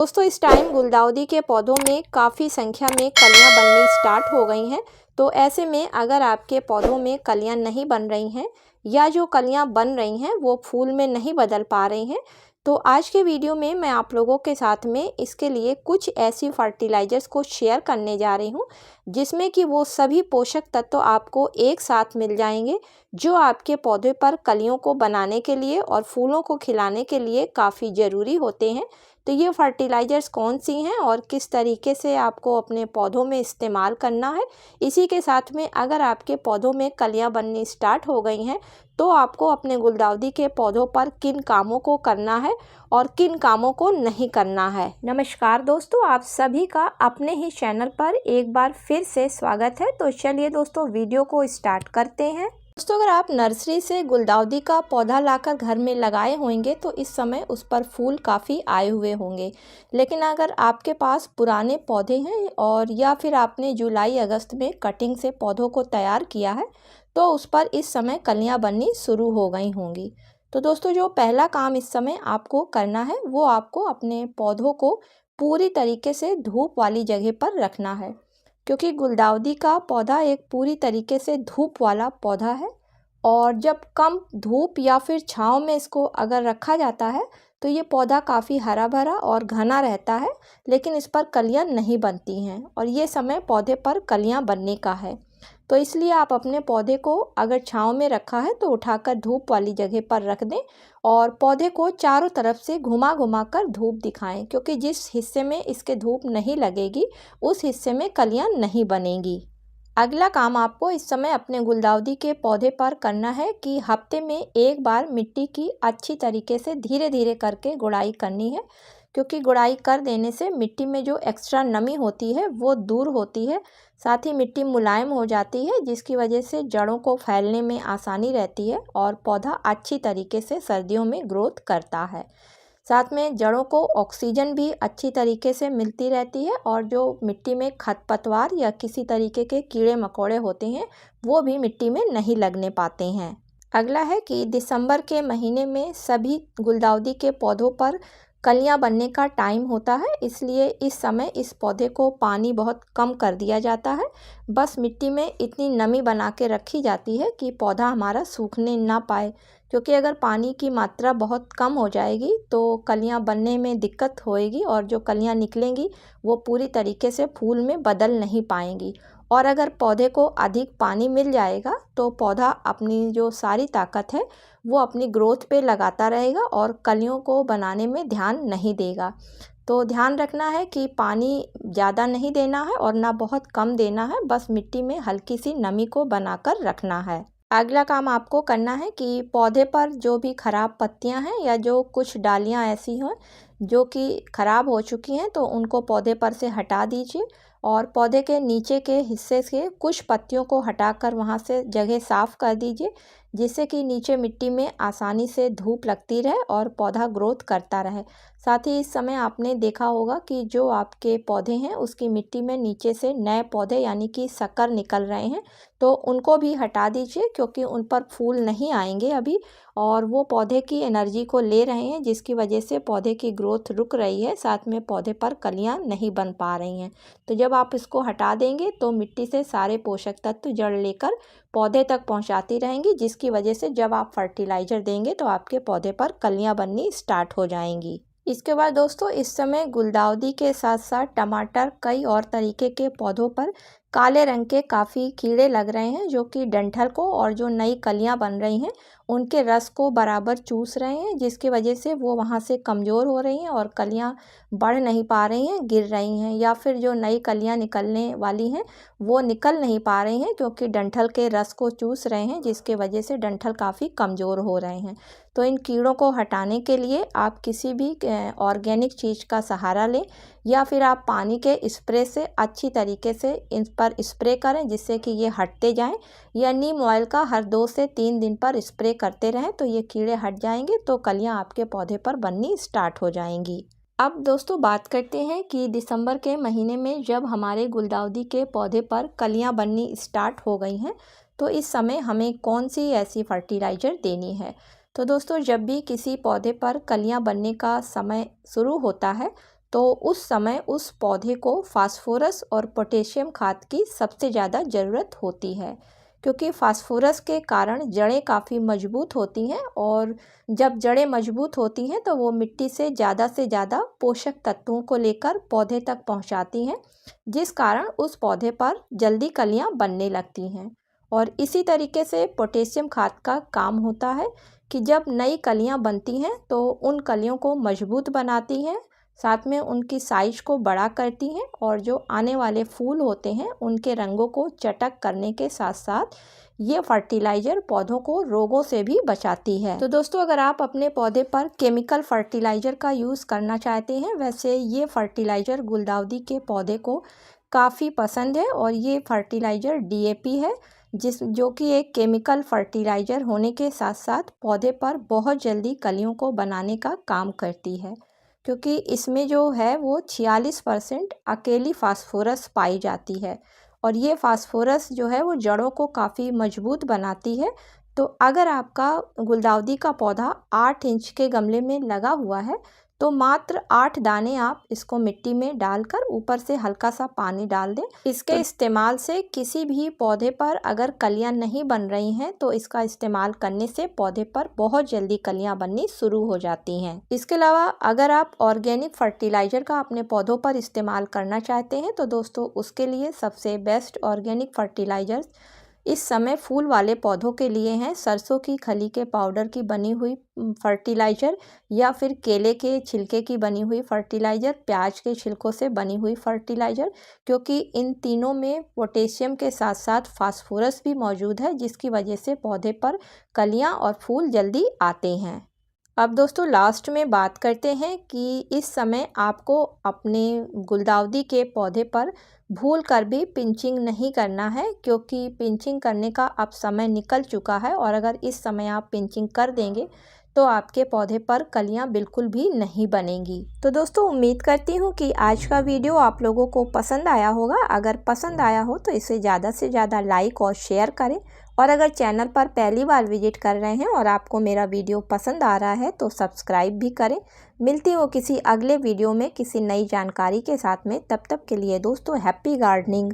दोस्तों इस टाइम गुलदाउदी के पौधों में काफ़ी संख्या में कलियां बननी स्टार्ट हो गई हैं। तो ऐसे में अगर आपके पौधों में कलियां नहीं बन रही हैं या जो कलियां बन रही हैं वो फूल में नहीं बदल पा रही हैं, तो आज के वीडियो में मैं आप लोगों के साथ में इसके लिए कुछ ऐसी फर्टिलाइज़र्स को शेयर करने जा रही हूं जिसमें कि वो सभी पोषक तत्व आपको एक साथ मिल जाएंगे जो आपके पौधे पर कलियों को बनाने के लिए और फूलों को खिलाने के लिए काफ़ी ज़रूरी होते हैं। तो ये फर्टिलाइज़र्स कौन सी हैं और किस तरीके से आपको अपने पौधों में इस्तेमाल करना है। इसी के साथ में अगर आपके पौधों में कलियां बननी स्टार्ट हो गई हैं तो आपको अपने गुलदाउदी के पौधों पर किन कामों को करना है और किन कामों को नहीं करना है। नमस्कार दोस्तों, आप सभी का अपने ही चैनल पर एक बार फिर से स्वागत है। तो चलिए दोस्तों वीडियो को स्टार्ट करते हैं। दोस्तों अगर आप नर्सरी से गुलदाउदी का पौधा लाकर घर में लगाए होंगे तो इस समय उस पर फूल काफ़ी आए हुए होंगे, लेकिन अगर आपके पास पुराने पौधे हैं और या फिर आपने जुलाई अगस्त में कटिंग से पौधों को तैयार किया है तो उस पर इस समय कलियां बननी शुरू हो गई होंगी। तो दोस्तों जो पहला काम इस समय आपको करना है वो आपको अपने पौधों को पूरी तरीके से धूप वाली जगह पर रखना है, क्योंकि गुलदाउदी का पौधा एक पूरी तरीके से धूप वाला पौधा है और जब कम धूप या फिर छांव में इसको अगर रखा जाता है तो ये पौधा काफ़ी हरा भरा और घना रहता है, लेकिन इस पर कलियां नहीं बनती हैं और ये समय पौधे पर कलियां बनने का है। तो इसलिए आप अपने पौधे को अगर छांव में रखा है तो उठाकर धूप वाली जगह पर रख दें और पौधे को चारों तरफ से घुमा घुमा कर धूप दिखाएं, क्योंकि जिस हिस्से में इसके धूप नहीं लगेगी उस हिस्से में कलियां नहीं बनेंगी। अगला काम आपको इस समय अपने गुलदाउदी के पौधे पर करना है कि हफ्ते में एक बार मिट्टी की अच्छी तरीके से धीरे धीरे करके गुड़ाई करनी है, क्योंकि गुड़ाई कर देने से मिट्टी में जो एक्स्ट्रा नमी होती है वो दूर होती है। साथ ही मिट्टी मुलायम हो जाती है जिसकी वजह से जड़ों को फैलने में आसानी रहती है और पौधा अच्छी तरीके से सर्दियों में ग्रोथ करता है। साथ में जड़ों को ऑक्सीजन भी अच्छी तरीके से मिलती रहती है और जो मिट्टी में खरपतवार या किसी तरीके के कीड़े मकोड़े होते हैं वो भी मिट्टी में नहीं लगने पाते हैं। अगला है कि दिसंबर के महीने में सभी गुलदाउदी के पौधों पर कलियां बनने का टाइम होता है, इसलिए इस समय इस पौधे को पानी बहुत कम कर दिया जाता है। बस मिट्टी में इतनी नमी बना के रखी जाती है कि पौधा हमारा सूखने ना पाए, क्योंकि अगर पानी की मात्रा बहुत कम हो जाएगी तो कलियां बनने में दिक्कत होएगी और जो कलियां निकलेंगी वो पूरी तरीके से फूल में बदल नहीं पाएंगी। और अगर पौधे को अधिक पानी मिल जाएगा तो पौधा अपनी जो सारी ताकत है वो अपनी ग्रोथ पे लगाता रहेगा और कलियों को बनाने में ध्यान नहीं देगा। तो ध्यान रखना है कि पानी ज़्यादा नहीं देना है और ना बहुत कम देना है, बस मिट्टी में हल्की सी नमी को बनाकर रखना है। अगला काम आपको करना है कि पौधे पर जो भी खराब पत्तियां हैं या जो कुछ डालियां ऐसी हैं जो कि खराब हो चुकी हैं तो उनको पौधे पर से हटा दीजिए और पौधे के नीचे के हिस्से से कुछ पत्तियों को हटाकर वहां से जगह साफ कर दीजिए, जिससे कि नीचे मिट्टी में आसानी से धूप लगती रहे और पौधा ग्रोथ करता रहे। साथ ही इस समय आपने देखा होगा कि जो आपके पौधे हैं उसकी मिट्टी में नीचे से नए पौधे यानी कि शक्कर निकल रहे हैं, तो उनको भी हटा दीजिए, क्योंकि उन पर फूल नहीं आएंगे अभी और वो पौधे की एनर्जी को ले रहे हैं जिसकी वजह से पौधे की ग्रोथ रुक रही है, साथ में पौधे पर कलियां नहीं बन पा रही हैं। तो जब आप इसको हटा देंगे तो मिट्टी से सारे पोषक तत्व जड़ लेकर पौधे तक पहुंचाती रहेंगी, जिसकी वजह से जब आप फर्टिलाइज़र देंगे तो आपके पौधे पर कलियां बननी स्टार्ट हो जाएंगी। इसके बाद दोस्तों इस समय गुलदाउदी के साथ साथ टमाटर, कई और तरीके के पौधों पर काले रंग के काफ़ी कीड़े लग रहे हैं जो कि डंठल को और जो नई कलियां बन रही हैं उनके रस को बराबर चूस रहे हैं, जिसकी वजह से वो वहाँ से कमज़ोर हो रही हैं और कलियां बढ़ नहीं पा रही हैं, गिर रही हैं, या फिर जो नई कलियां निकलने वाली हैं वो निकल नहीं पा रही हैं क्योंकि डंठल के रस को चूस रहे हैं, जिसके वजह से डंठल काफ़ी कमज़ोर हो रहे हैं। तो इन कीड़ों को हटाने के लिए आप किसी भी ऑर्गेनिक चीज़ का सहारा लें या फिर आप पानी के स्प्रे से अच्छी तरीके से इन पर स्प्रे करें जिससे कि ये हटते जाएं, या नीम ऑयल का हर 2 से 3 दिन पर स्प्रे करते रहें तो ये कीड़े हट जाएंगे, तो कलियां आपके पौधे पर बननी स्टार्ट हो जाएंगी। अब दोस्तों बात करते हैं कि दिसंबर के महीने में जब हमारे गुलदाउदी के पौधे पर कलियां बननी स्टार्ट हो गई हैं तो इस समय हमें कौन सी ऐसी फर्टिलाइज़र देनी है। तो दोस्तों जब भी किसी पौधे पर कलियां बनने का समय शुरू होता है तो उस समय उस पौधे को फास्फोरस और पोटेशियम खाद की सबसे ज़्यादा ज़रूरत होती है, क्योंकि फास्फोरस के कारण जड़ें काफ़ी मजबूत होती हैं और जब जड़ें मजबूत होती हैं तो वो मिट्टी से ज़्यादा पोषक तत्वों को लेकर पौधे तक पहुंचाती हैं, जिस कारण उस पौधे पर जल्दी कलियां बनने लगती हैं। और इसी तरीके से पोटेशियम खाद का काम होता है कि जब नई कलियां बनती हैं तो उन कलियों को मजबूत बनाती हैं, साथ में उनकी साइज को बड़ा करती हैं और जो आने वाले फूल होते हैं उनके रंगों को चटक करने के साथ साथ ये फर्टिलाइज़र पौधों को रोगों से भी बचाती है। तो दोस्तों, अगर आप अपने पौधे पर केमिकल फर्टिलाइज़र का यूज़ करना चाहते हैं, वैसे ये फर्टिलाइज़र गुलदाउदी के पौधे को काफ़ी पसंद है और ये फर्टिलाइज़र DAP है, जो कि एक केमिकल फर्टिलाइज़र होने के साथ साथ पौधे पर बहुत जल्दी कलियों को बनाने का काम करती है, क्योंकि इसमें जो है वो 46% अकेली फास्फोरस पाई जाती है और ये फास्फोरस जो है वो जड़ों को काफ़ी मजबूत बनाती है। तो अगर आपका गुलदाउदी का पौधा 8 इंच के गमले में लगा हुआ है तो मात्र 8 दाने आप इसको मिट्टी में डालकर ऊपर से हल्का सा पानी डाल दें। इसके इस्तेमाल से किसी भी पौधे पर अगर कलियां नहीं बन रही हैं तो इसका इस्तेमाल करने से पौधे पर बहुत जल्दी कलियां बननी शुरू हो जाती हैं। इसके अलावा अगर आप ऑर्गेनिक फर्टिलाइज़र का अपने पौधों पर इस्तेमाल करना चाहते हैं तो दोस्तों, उसके लिए सबसे बेस्ट ऑर्गेनिक फर्टिलाइज़र इस समय फूल वाले पौधों के लिए हैं सरसों की खली के पाउडर की बनी हुई फर्टिलाइज़र, या फिर केले के छिलके की बनी हुई फर्टिलाइज़र, प्याज के छिलकों से बनी हुई फर्टिलाइज़र, क्योंकि इन तीनों में पोटेशियम के साथ साथ फास्फोरस भी मौजूद है, जिसकी वजह से पौधे पर कलियां और फूल जल्दी आते हैं। अब दोस्तों, लास्ट में बात करते हैं कि इस समय आपको अपने गुलदाउदी के पौधे पर भूल कर भी पिंचिंग नहीं करना है, क्योंकि पिंचिंग करने का अब समय निकल चुका है और अगर इस समय आप पिंचिंग कर देंगे तो आपके पौधे पर कलियां बिल्कुल भी नहीं बनेंगी। तो दोस्तों, उम्मीद करती हूँ कि आज का वीडियो आप लोगों को पसंद आया होगा। अगर पसंद आया हो तो इसे ज़्यादा से ज़्यादा लाइक और शेयर करें, और अगर चैनल पर पहली बार विजिट कर रहे हैं और आपको मेरा वीडियो पसंद आ रहा है तो सब्सक्राइब भी करें। मिलती हूँ किसी अगले वीडियो में किसी नई जानकारी के साथ में। तब तक के लिए दोस्तों, हैप्पी गार्डनिंग।